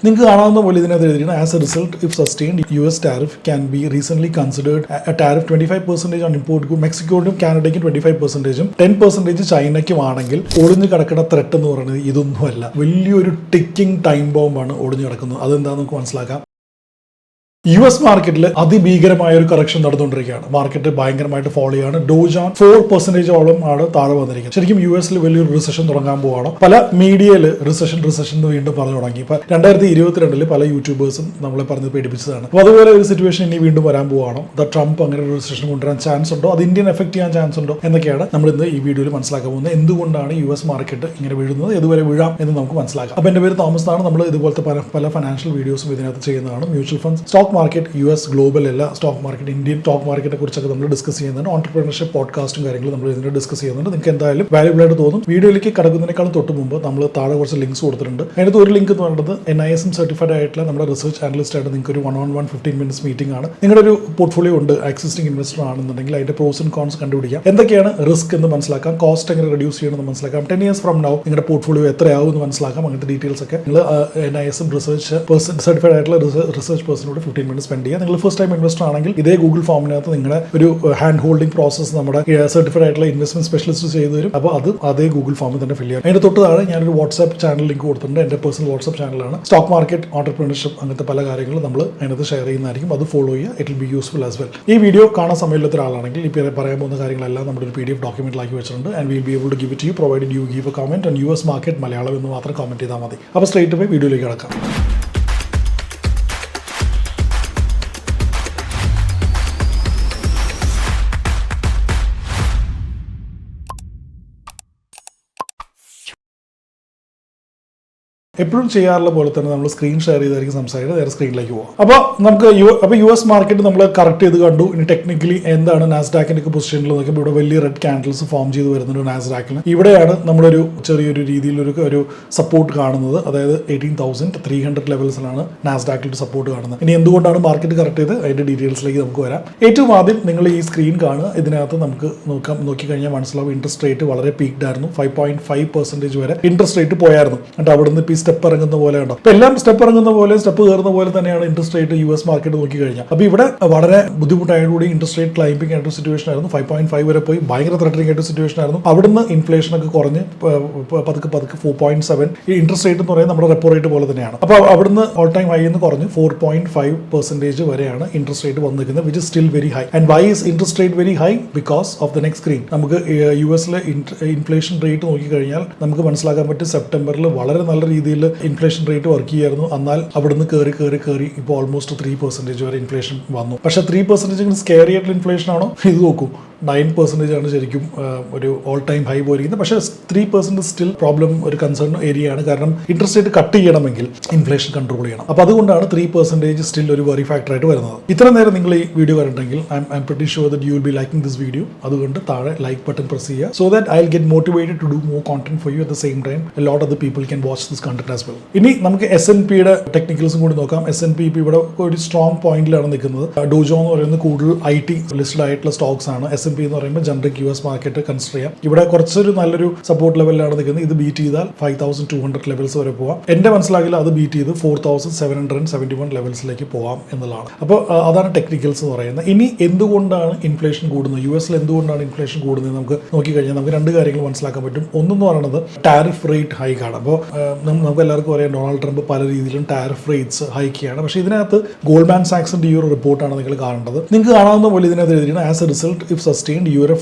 നിങ്ങൾക്ക് കാണാവുന്ന പോലെ ഇതിനകത്ത് എഴുതിയിരിക്കുന്നത് as A result if sustained US tariff can be recently considered a tariff 25% on import മെക്സിക്കോയിലും കാനഡയ്ക്കും 25%, 10% ചൈനയ്ക്കുമാണെങ്കിൽ ഒളിഞ്ഞു കിടക്കുന്ന ത്രെട്ട് എന്ന് പറയുന്നത് ഇതൊന്നുമല്ല, വലിയൊരു ടിക്കിംഗ് ടൈം ബോംബാണ് ഒളിഞ്ഞു കിടക്കുന്നത്. അതെന്താണെന്ന് നമുക്ക് മനസ്സിലാക്കാം. US മാർക്കറ്റിൽ അതിഭീകരമായ ഒരു കറക്ഷൻ നടന്നുകൊണ്ടിരിക്കുകയാണ്. മാർക്കറ്റ് ഭയങ്കരമായിട്ട് ഫോളോ ചെയ്യാണ്. ഡോ ജോൺ 4% ആണ് താഴെ വന്നിരിക്കുന്നത്. ശരിക്കും US വലിയൊരു റിസഷൻ തുടങ്ങാൻ പോവാണ്. പല മീഡിയയിൽ റിസഷൻ എന്ന് വീണ്ടും പറഞ്ഞു തുടങ്ങി. ഇപ്പൊ 2022 പല യൂട്യൂബേഴ്സും നമ്മളെ പറഞ്ഞ് പേടിപ്പിച്ചതാണ്. അപ്പോൾ അതുപോലെ ഒരു സിറ്റുവേഷൻ ഇനി വീണ്ടും വരാൻ പോവാണ്. ട്രംപ് അങ്ങനെ ഒരു റിസഷൻ കൊണ്ടുവരാൻ ചാൻസ് ഉണ്ടോ, അത് ഇന്ത്യൻ എഫക്ട് ചെയ്യാൻ ചാൻസ് ഉണ്ടോ എന്നൊക്കെയാണ് നമ്മൾ ഇന്ന് ഈ വീഡിയോയിൽ മനസ്സിലാക്കാൻ പോകുന്നത്. എന്തുകൊണ്ടാണ് US മാർക്കറ്റ് ഇങ്ങനെ വീഴുന്നത്, ഇതുവരെ വീഴാം എന്ന് നമുക്ക് മനസ്സിലാക്കാം. അപ്പോൾ എൻ്റെ പേര് തോമസ് ആണ്. നമ്മൾ ഇതുപോലത്തെ പല ഫൈനാൻഷ്യൽ വീഡിയോസും ഇതിനകത്ത് ചെയ്യുന്നതാണ്. Mutual funds, stock market, US global എല്ലാ സ്റ്റോക്ക് മാർക്കറ്റ്, ഇന്ത്യൻ സ്റ്റോക്ക് മാർക്കറ്റിനെ കുറിച്ചൊക്കെ നമ്മൾ ഡിസ്കസ് ചെയ്യുന്നുണ്ട്. ഓൺടർപ്രണർഷിപ്പ് പോഡ്കാസ്റ്റും കാര്യങ്ങളും നമ്മൾ ഇതിനെ ഡിസ്കസ് ചെയ്യുന്നുണ്ട്. നിങ്ങൾക്ക് എന്തായാലും വാല്യുബിൾ ആയിട്ട് തോന്നും. വീഡിയോയിലേക്ക് കടക്കുന്നതിനേക്കാളും തൊട്ട് മുമ്പ് നമ്മൾ താഴെ കുറച്ച് ലിങ്ക്സ് കൊടുത്തിട്ടുണ്ട്. അതിനകത്ത് ഒരു ലിങ്ക് എന്ന് പറയുന്നത് NISM സർട്ടിഫൈഡ് ആയിട്ടുള്ള നമ്മുടെ റിസർച്ച് അനലിസ്റ്റ് ആയിട്ട് നിങ്ങൾക്ക് ഒരു 1-on-1 15 minutes മീറ്റിംഗ് ആണ്. നിങ്ങളുടെ ഒരു പോർട്ട്ഫോളിയോ ഉണ്ട്, എക്സിസ്റ്റിംഗ് ഇൻവെസ്റ്റർ ആണെന്നുണ്ടെങ്കിൽ അതിന്റെ പ്രോസ് ആൻഡ് കോൺസ് കണ്ടുപിടിക്കാം, എന്തൊക്കെയാണ് റിസ്ക് എന്ന് മനസ്സിലാക്കാം, കോസ്റ്റ് എങ്ങനെ റെഡ്യൂസ് ചെയ്യണമെന്ന് മനസ്സിലാക്കാം, 10 years from now നിങ്ങളുടെ പോർട്ട്ഫോളിയോ എത്രയാവും എന്ന് മനസ്സിലാക്കാം. അങ്ങനത്തെ ഡീറ്റെയിൽസ് ഒക്കെ നിങ്ങൾ NISM റിസർച്ച് സർട്ടിഫൈഡ് ആയിട്ടുള്ള റിസർച്ച് പേഴ്സണോട് 15 minutes സ്പെൻഡ് ചെയ്യുക. നിങ്ങൾ ഫസ്റ്റ് ടൈം ഇൻവെസ്റ്റർ ആണെങ്കിൽ ഇതേ ഗൂഗിൾ ഫോമിനകത്ത് നിങ്ങളുടെ ഒരു ഹാൻഡ് ഹോൾഡിംഗ് പ്രോസസ് നമ്മുടെ സർട്ടിഫൈഡ് ആയിട്ടുള്ള ഇൻവെസ്റ്റ്മെന്റ് സ്പെഷ്യലിസ്റ്റ് ചെയ്തു തരും. അപ്പോൾ അത് അതേ ഗൂഗിൾ ഫോമിൽ തന്നെ ഫില്ല് ചെയ്യാം. അതിന്റെ തൊട്ട് താഴെ ഞാനൊരു വാട്സ്ആപ്പ് ചാനൽ ലിങ്ക് കൊടുത്തിട്ടുണ്ട്. എന്റെ പേഴ്സണൽ വാട്സ്ആപ്പ് ചാനലാണ്. സ്റ്റോക്ക് മാർക്കറ്റ്, ഓൺടർപ്രണർഷിപ്പ്, അങ്ങനത്തെ പല കാര്യങ്ങളും നമ്മൾ അതിനകത്ത് ഷെയർ ചെയ്യുന്നതായിരിക്കും. അത് ഫോളോ ചെയ്യുക. It will be useful as well. ഈ വീഡിയോ കാണാൻ സമയമില്ലാത്ത ഒരാളാണെങ്കിൽ ഈ പറയാൻ പോകുന്ന കാര്യങ്ങളെല്ലാം നമ്മുടെ ഒരു PDF ഡോക്യുമെന്റിലാക്കി വെച്ചിട്ടുണ്ട്. And will be able to give it you provided you give a comment on US market Malayalam എന്ന് മാത്രം കമന്റ് ചെയ്താൽ മതി. അപ്പോൾ സ്ട്രേറ്റ് പോയി വീഡിയോയിലേക്ക് കിടക്കാം. എപ്പോഴും ചെയ്യാറുള്ള പോലെ തന്നെ നമ്മൾ സ്ക്രീൻ ഷെയർ ചെയ്തായിരിക്കും സംസാരിക്കുന്നത്. നേരെ സ്ക്രീനിലേക്ക് പോകാം. അപ്പോൾ US മാർക്കറ്റ് നമ്മൾ കറക്റ്റ് ചെയ്ത് കണ്ടു. ഇനി ടെക്നിക്കലി എന്താണ് നാസ്ഡാക്കിന്റെ ഒക്കെ പൊസിഷനിൽ നോക്കിയപ്പോൾ ഇവിടെ വലിയ റെഡ് ക്യാൻഡിൽസ് ഫോം ചെയ്ത് വരുന്നുണ്ട് നാസ്ഡാക്കിന്. ഇവിടെയാണ് നമ്മളൊരു ചെറിയൊരു രീതിയിൽ ഒരു സപ്പോർട്ട് കാണുന്നത്. അതായത് 18,300 ലെവൽസിലാണ് നാസ്ഡാക്കിൽ ഒരു സപ്പോർട്ട് കാണുന്നത്. ഇനി എന്തുകൊണ്ടാണ് മാർക്കറ്റ് കറക്റ്റ് ചെയ്ത് അതിന്റെ ഡീറ്റെയിൽസിലേക്ക് നമുക്ക് വരാം. ഏറ്റവും ആദ്യം നിങ്ങൾ ഈ സ്ക്രീൻ കാണുക. ഇതിനകത്ത് നമുക്ക് നോക്കിക്കഴിഞ്ഞാൽ മനസ്സിലാവും ഇന്ററസ്റ്റ് റേറ്റ് വളരെ പീക്ഡ് ആയിരുന്നു. 5.5% വരെ ഇന്ററസ്റ്റ് റേറ്റ് പോയായിരുന്നു. എന്നിട്ട് അവിടെ നിന്ന് സ്റ്റെപ്പ് ഇറങ്ങുന്ന പോലെ ഉണ്ടോ. ഇപ്പൊ എല്ലാം സ്റ്റെപ്പ് ഇറങ്ങുന്ന പോലെ, സ്റ്റെപ്പ് കയറുന്ന പോലെ തന്നെയാണ് ഇൻട്രസ്റ്റ് റേറ്റ് US മാർക്കറ്റ് നോക്കി കഴിഞ്ഞാൽ. അപ്പൊ ഇവിടെ വളരെ ബുദ്ധിമുട്ടായതോടുകൂടി ഇൻട്രസ്റ്റ് റേറ്റ് ക്ലൈംബിംഗ് ആയിട്ട് സിറ്റുവേഷൻ ആയിരുന്നു. 5.5 വരെ പോയി ഭയങ്കര ത്രെറ്റനിങ് ആയിട്ട് സിറ്റുവേഷൻ ആയിരുന്നു. അവിടുന്ന് ഇൻഫ്ലേഷൻ ഒക്കെ കുറഞ്ഞ് പതുക്കെ 4.7 ഈ ഇൻട്രസ്റ്റ് റേറ്റ് എന്ന് പറയുന്നത് നമ്മുടെ റെപ്പോ റേറ്റ് പോലെ തന്നെയാണ്. അപ്പൊ അവിടുന്ന് ഓൾ ടൈം ഹൈ എന്ന് കുറഞ്ഞ് 4.5% വരെയാണ് ഇൻട്രസ്റ്റ് റേറ്റ് വന്നിരിക്കുന്നത്, which is still very high. And why is interest rate very high? Because of the next screen. നമുക്ക് US ഇൻഫ്ലേഷൻ റേറ്റ് നോക്കിക്കഴിഞ്ഞാൽ നമുക്ക് മനസ്സിലാക്കാൻ പറ്റും സെപ്റ്റംബറിൽ വളരെ നല്ല രീതിയിൽ ഇൻഫ്ലേഷൻ റേറ്റ് വർക്ക് ചെയ്യായിരുന്നു. എന്നാൽ അവിടുന്ന് കയറി ഇപ്പോൾ ഓൾമോസ്റ്റ് 3% വരെ ഇൻഫ്ലേഷൻ വന്നു. പക്ഷേ 3% സ്കെയറി ആയിട്ടുള്ള ഇൻഫ്ലേഷൻ ആണോ? ഇത് നോക്കൂ, 9% ആണ് ശരിക്കും ഒരു ഓൾ ടൈം ഹൈ പോയിരിക്കുന്നത്. പക്ഷേ 3% സ്റ്റിൽ പ്രോബ്ലം, ഒരു കൺസേൺ ഏരിയ ആണ്. കാരണം ഇൻട്രസ്റ്റ് റേറ്റ് കട്ട് ചെയ്യണമെങ്കിൽ ഇൻഫ്ലേഷൻ കൺട്രോൾ ചെയ്യണം. അപ്പോൾ അതുകൊണ്ടാണ് 3% സ്റ്റിൽ ഒരു വറി ഫാക്ടർ ആയിട്ട് വരുന്നത്. ഇത്ര നേരം നിങ്ങൾ ഈ വീഡിയോ കണ്ടിട്ടുണ്ടെങ്കിൽ I am pretty sure that you will be liking this video. അതുകൊണ്ട് താഴെ ലൈക്ക് ബട്ടൺ പ്രസ് ചെയ്യുക, so that I will get motivated to do more content for you. At the same time a lot of the people can watch this content as well. ഇനി നമുക്ക് S&Pയുടെ ടെക്നിക്കൽസും കൂടി നോക്കാം. S&P ഇവിടെ ഒരു strong പോയിന്റിലാണ് നിൽക്കുന്നത്. Dojo എന്ന് പറയുന്നത് കൂടുതൽ IT ലിസ്റ്റഡ് ആയിട്ടുള്ള സ്റ്റോക്സ് ആണ്. S&P എന്ന് പറയുമ്പോൾ ജനറിക് US മാർക്കറ്റ് കൺസിഡർ ചെയ്യാം. ഇവിടെ കുറച്ചൊരു നല്ലൊരു സപ്പോർട്ട് ലെവലിലാണ് നിൽക്കുന്നത്. ഇത് ബീറ്റ് ചെയ്താൽ 5,200 ലെവൽസ് വരെ പോവാം. എന്റെ മനസ്സിലാക്കില്ല അത് ബീറ്റ് ചെയ്ത് 4,771 ലെവൽസിലേക്ക് പോവാം എന്നുള്ളതാണ്. അപ്പോൾ അതാണ് ടെക്നിക്കൽസ് എന്ന് പറയുന്നത്. ഇനി എന്തുകൊണ്ടാണ് ഇൻഫ്ലേഷൻ കൂടുന്നത്, US എന്തുകൊണ്ടാണ് ഇൻഫ്ലേഷൻ കൂടുന്നത് നമുക്ക് നോക്കിക്കഴിഞ്ഞാൽ നമുക്ക് രണ്ട് കാര്യങ്ങൾ മനസ്സിലാക്കാൻ പറ്റും. ഒന്നെന്ന് പറയുന്നത് ടാരിഫ് റേറ്റ് ഹൈക്കാണ്. അപ്പോൾ നമുക്ക് എല്ലാവർക്കും അറിയാം ഡൊണാൾഡ് ട്രംപ് പല രീതിയിലും ടാരിഫ് റേറ്റ്സ് ഹൈക്ക് ചെയ്യാണ്. പക്ഷേ ഇതിനകത്ത് ഗോൾഡ്മാൻ സാക്സിന്റെ ഈ ഒരു റിപ്പോർട്ടാണ് നിങ്ങൾ കാണേണ്ടത്. നിങ്ങൾക്ക് കാണാവുന്ന പോലെ ഇതിനകത്ത് എഴുതിയിരിക്കുന്നത് as A result if sustained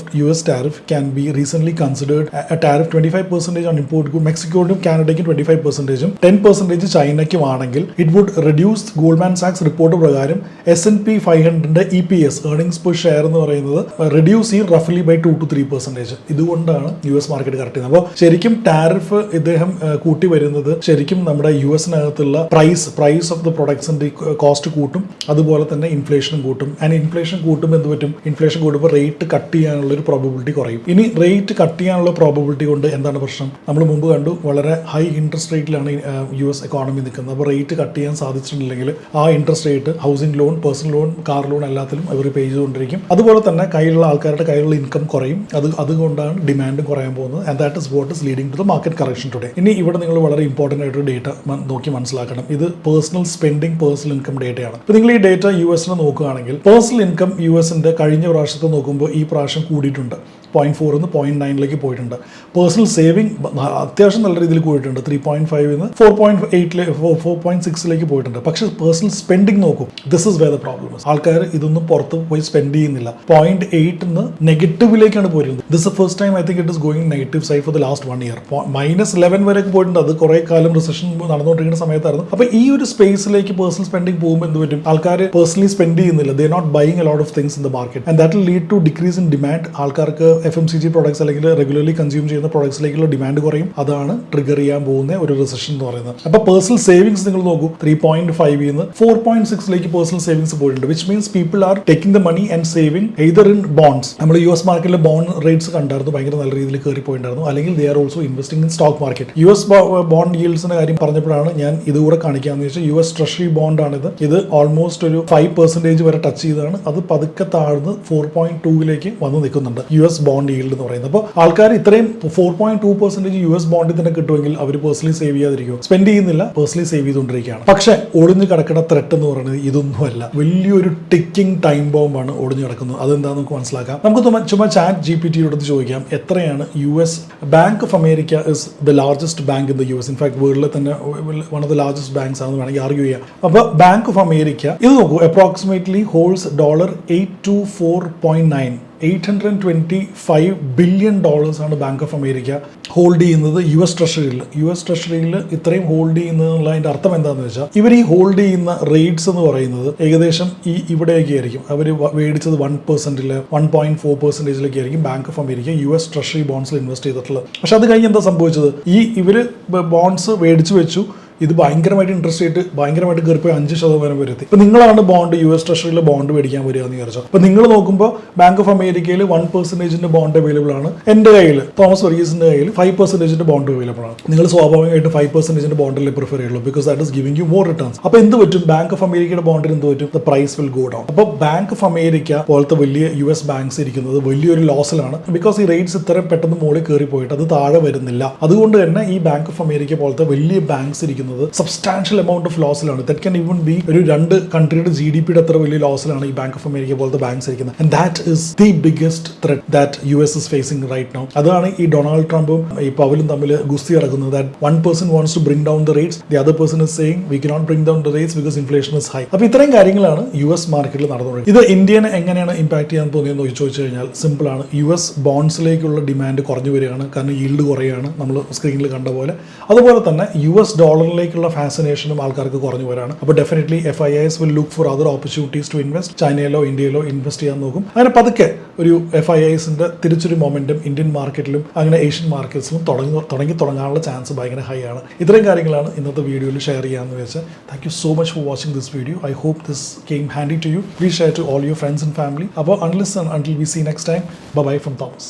US tariff can be recently considered a tariff 25% on import മെക്സിക്കോയിലും കാനഡയ്ക്കും 25%, 10% ചൈനയ്ക്കുമാണെങ്കിൽ it would reduce ഗോൾഡ്മാൻ സാക്സ് റിപ്പോർട്ട് പ്രകാരം S&P 500 EPS earnings per share എന്ന് പറയുന്നത് റെഡ്യൂസ് ചെയ്യും റഫ്ലി ബൈ 2 to 3%. ഇതുകൊണ്ടാണ് US മാർക്കറ്റ് കറക്റ്റ് ചെയ്യുന്നത്. അപ്പോൾ ശരിക്കും ടാരിഫ് ഇദ്ദേഹം കൂട്ടി വരുന്നത് ശരിക്കും നമ്മുടെ US-നകത്തുള്ള പ്രൈസ് ഓഫ് ദ പ്രൊഡക്ട്സിന്റെ കോസ്റ്റ് കൂട്ടും, അതുപോലെ തന്നെ ഇൻഫ്ലേഷനും കൂട്ടും. ആൻഡ് ഇൻഫ്ലേഷൻ കൂട്ടുമ്പോൾ എന്ത് പറ്റും? ഇൻഫ്ലേഷൻ കൂടുമ്പോൾ റേറ്റ് കട്ട് ചെയ്യാനുള്ള ഒരു പ്രോബബിലിറ്റി കുറയും. ഇനി റേറ്റ് കട്ട് ചെയ്യാനുള്ള പ്രോബബിലിറ്റി കൊണ്ട് എന്താണ് പ്രശ്നം? നമ്മൾ മുമ്പ് കണ്ടു വളരെ ഹൈ ഇൻട്രസ്റ്റ് റേറ്റിലാണ് US എക്കോണമി നിൽക്കുന്നത്. അപ്പോൾ റേറ്റ് കട്ട് ചെയ്യാൻ സാധിച്ചിട്ടുണ്ടെങ്കിൽ ആ interest rate housing loan, personal loan, car loan എല്ലാത്തിലും അവർ പേ ചെയ്തുകൊണ്ടിരിക്കും. അതുപോലെ തന്നെ ആൾക്കാരുടെ കയ്യിലുള്ള ഇൻകം കുറയും. അതുകൊണ്ടാണ് ഡിമാൻഡ് കുറയാൻ പോകുന്നത്. And that is what is leading to the market correction today. ഇനി ഇവിടെ നിങ്ങൾ വളരെ ഇമ്പോർട്ടൻ്റ് ഇമ്പോർട്ടൻ്റ് ആയിട്ടൊരു ഡേറ്റ നോക്കി മനസ്സിലാക്കണം. ഇത് പേഴ്സണൽ സ്പെൻഡിങ്, പേഴ്സണൽ ഇൻകം ഡേറ്റയാണ്. അപ്പോൾ നിങ്ങൾ ഈ ഡേറ്റ US നോക്കുകയാണെങ്കിൽ പേഴ്സണൽ ഇൻകം US കഴിഞ്ഞ പ്രാവശ്യത്തെ നോക്കുമ്പോൾ ഈ പ്രാവശ്യം കൂടിയിട്ടുണ്ട്. 0.4 0.9 പോയിട്ടുണ്ട്. പേഴ്സണൽ സേവിങ് അത്യാവശ്യം നല്ല രീതിയിൽ കൂടിയിട്ടുണ്ട്. 3.5 4.6 പോയിട്ടുണ്ട്. പക്ഷേ പേഴ്സണൽ സ്പെൻഡിങ് നോക്കൂ, this is where the problem. ആൾക്കാർ ഇതൊന്നും പുറത്ത് പോയി സ്പെൻഡ് ചെയ്യുന്നില്ല. 0.8 നെഗറ്റീവിലേക്കാണ് പോയിരുന്നത്. This first time I think it is going negative side for the last 1 year. -11 വരെയൊക്കെ പോയിട്ടുണ്ട്. അത് കുറെ കാലം റിസഷൻ നടന്നുകൊണ്ടിരിക്കുന്ന സമയത്തായിരുന്നു. അപ്പോൾ ഈ ഒരു സ്പേസിലേക്ക് പേഴ്സണൽ സ്പെൻഡിങ് പോകുമ്പോൾ എന്ത് പറ്റും? ആൾക്കാർ പേഴ്സണലി സ്പെൻഡ് ചെയ്യുന്നില്ല. They not buying a lot of things in the market and that will lead to decrease in demand. ആൾക്കാർക്ക് FMCG പ്രോഡക്ട്സ് അല്ലെങ്കിൽ റെഗുലർലി കൺസ്യൂം ചെയ്യുന്ന പ്രോഡക്ട്സിലേക്കുള്ള ഡിമാൻഡ് കുറയും. അതാണ് ട്രിഗർ ചെയ്യാൻ പോകുന്ന ഒരു റിസഷൻ എന്ന് പറയുന്നത്. അപ്പോൾ പേഴ്സണൽ സേവിങ്സ് നിങ്ങൾ നോക്കൂ, 3.5 4.6 പേഴ്സണൽ സേവിങ്സ് പോയിട്ടുണ്ട്. Which means people are taking the money and saving either in bonds. നമ്മൾ US മാർക്കറ്റിലെ ബോണ്ട് റേറ്റ്സ് കണ്ടായിരുന്നു, ഭയങ്കര നല്ല രീതിയിൽ കയറി പോയിട്ടുണ്ടായിരുന്നു. അല്ലെങ്കിൽ they are also investing in stock market. US bond yieldsന്റെ കാര്യം പറഞ്ഞപ്പോഴാണ് ഞാൻ ഇതുകൂടെ കാണിക്കാമെന്ന് വെച്ചാൽ US ട്രഷറി ബോണ്ടാണിത്. ഇത് ഓൾമോസ്റ്റ് ഒരു 5% വരെ ടച്ച് ചെയ്താണ്. അത് പതുക്കെ താഴ്ന്ന് 4.2 വന്ന് നിൽക്കുന്നുണ്ട് US ബോണ്ട് yield എന്ന് പറയുന്നത്. അപ്പോൾ ആൾക്കാർ ഇത്രയും 4.2% US ബോണ്ടിൽ തന്നെ കിട്ടുമെങ്കിൽ അവർ പേഴ്സണലി സേവ് ചെയ്യാതിരിക്കും. സ്പെൻഡ് ചെയ്യുന്നില്ല, പേഴ്സണലി സേവ് ചെയ്തുകൊണ്ടിരിക്കുകയാണ്. പക്ഷേ ഒളിഞ്ഞു കിടക്കുന്ന ത്രെട്ട് എന്ന് പറയുന്നത് ഇതൊന്നുമല്ല, വലിയൊരു ടിക്കിംഗ് ടൈം ബോംബാണ് ഒളിഞ്ഞു കിടക്കുന്നത്. അതെന്താണെന്ന് നമുക്ക് മനസ്സിലാക്കാം. നമുക്ക് ചുമ്മാ ചാറ്റ് GPT ചോദിക്കാം, എത്രയാണ് US bank of America is the largest bank in the US. In fact വേൾഡിലെ തന്നെ one of the largest banks ആണെന്ന് വേണമെങ്കിൽ ആർഗ്യൂ ചെയ്യാം. അപ്പോൾ ബാങ്ക് ഓഫ് അമേരിക്ക ഇത് നോക്കൂ, അപ്രോക്സിമേറ്റ്ലി ഹോൾഡ്സ് $824.9 $825 billion ആണ് ബാങ്ക് ഓഫ് അമേരിക്ക ഹോൾഡ് ചെയ്യുന്നത് US ട്രഷറിയിൽ. ഇത്രയും ഹോൾഡ് ചെയ്യുന്നതിനുള്ള അതിൻ്റെ അർത്ഥം എന്താണെന്ന് വെച്ചാൽ ഇവർ ഈ ഹോൾഡ് ചെയ്യുന്ന റേറ്റ്സ് എന്ന് പറയുന്നത് ഏകദേശം ഇവിടെയൊക്കെ ആയിരിക്കും. അവർ മേടിച്ചത് 1%, 1.4% ആയിരിക്കും bank of America US treasury ബോണ്ട്സിൽ ഇൻവെസ്റ്റ് ചെയ്തിട്ടുള്ളത്. പക്ഷെ അത് കഴിഞ്ഞ് എന്താ സംഭവിച്ചത്? ഇവർ ബോണ്ട്സ് മേടിച്ചു വെച്ചു. ഇത് ഭയങ്കരമായിട്ട് ഇൻട്രസ്റ്റ് റേറ്റ് ഭയങ്കരമായിട്ട് കയറിപ്പോയി 5% വരെ എത്തി. ഇപ്പം നിങ്ങളാണ് US ട്രഷറിയിലെ ബോണ്ട് മേടിക്കാൻ വരിക എന്ന് വിചാരിച്ചോ. അപ്പോൾ നിങ്ങൾ നോക്കുമ്പോൾ ബാങ്ക് ഓഫ് അമേരിക്കയിൽ 1% ബോണ്ട് അവൈലബിൾ ആണ്. എൻ്റെ കയ്യിൽ തോമസ് വർഗീസിന്റെ കയ്യിൽ 5% ബോണ്ട് അവൈലബിൾ ആണ്. നിങ്ങൾ സ്വാഭാവികമായിട്ട് 5% ബോണ്ടിലെ പ്രിഫർ ചെയ്യുള്ളൂ, because that is giving you more returns. അപ്പോൾ എന്ത് പറ്റും? ബാങ്ക് ഓഫ് അമേരിക്കയുടെ ബോണ്ടിന് എന്ത് പറ്റും? The price will go down. അപ്പോൾ ബാങ്ക് ഓഫ് അമേരിക്ക പോലത്തെ വലിയ US ബാങ്ക്സ് ഇരിക്കുന്നത് വലിയൊരു ലോസിലാണ്. ബിക്കോസ് ഈ റേറ്റ്സ് ഇത്രയും പെട്ടെന്ന് മുകളിൽ കയറി പോയിട്ട് അത് താഴെ വരുന്നില്ല. അതുകൊണ്ട് തന്നെ ഈ ബാങ്ക് ഓഫ് അമേരിക്ക പോലത്തെ വലിയ ബാങ്ക്സ് ഇരിക്കുന്നത് സബ്സ്റ്റാൻഷ്യൽ എമൗണ്ട് ഓഫ് ലോസിലാണ്. ദാറ്റ് ക്യാൻ ഈവൻ ബി ഒരു 2 കൺട്രിയുടെ GDPയുടെ അത്ര വലിയ ലോസിലാണ് ഈ ബാങ്ക് ഓഫ് അമേരിക്ക പോലത്തെ ബാങ്ക്സ് ഇരിക്കുന്നത്. And that is the biggest threat that US is facing right now. അതാണ് ഈ ഡൊണാൾഡ് ട്രംപും ഈ പവലും തമ്മിൽ ഗുസ്തി നടക്കുന്നത്. That 1 person wants to bring down the rates, the other person is saying we cannot bring down the rates because inflation is high. അപ്പോൾ ഇത്രയും കാര്യങ്ങളാണ് US മാർക്കറ്റിൽ നടന്നുകൊണ്ടിരിക്കുന്നത്. ഇത് ഇന്ത്യനെ എങ്ങനെയാണ് ഇമ്പാക്ട് ചെയ്യാൻ തോന്നിയെന്ന് ചോദിച്ചു കഴിഞ്ഞാൽ സിമ്പിൾ ആണ്. US ബോണ്ട്സിലേക്കുള്ള ഡിമാൻഡ് കുറഞ്ഞു വരികയാണ്, കാരണം yield കുറയാണ്, നമ്മൾ സ്ക്രീനിൽ കണ്ട പോലെ. അതുപോലെ തന്നെ US ഡോളറിലേക്കുള്ള ഫാസിനേഷനും ആൾക്കാർക്ക് കുറഞ്ഞു വരാണ്. അപ്പോൾ definitely FIIs will look for other opportunities to invest. ചൈനയിലോ ഇന്ത്യയിലോ ഇൻവെസ്റ്റ് ചെയ്യാൻ നോക്കും. അങ്ങനെ പതുക്കെ ഒരു FIIസിന്റെ തിരിച്ചൊരു മൊമെന്റം ഇന്ത്യൻ മാർക്കറ്റിലും അങ്ങനെ ഏഷ്യൻ മാർക്കറ്റ്സിലും തുടങ്ങാനുള്ള ചാൻസ് ഭയങ്കര ഹൈ ആണ്. ഇത്രയും കാര്യങ്ങളാണ് ഇന്നത്തെ വീഡിയോയിൽ ഷെയർ ചെയ്യാമെന്ന് വെച്ചാൽ. Thank you so much for watching this video. I hope this came handy to you. Please share to all your friends and family. അപ്പോൾ until we see next time, bye bye from Thomas.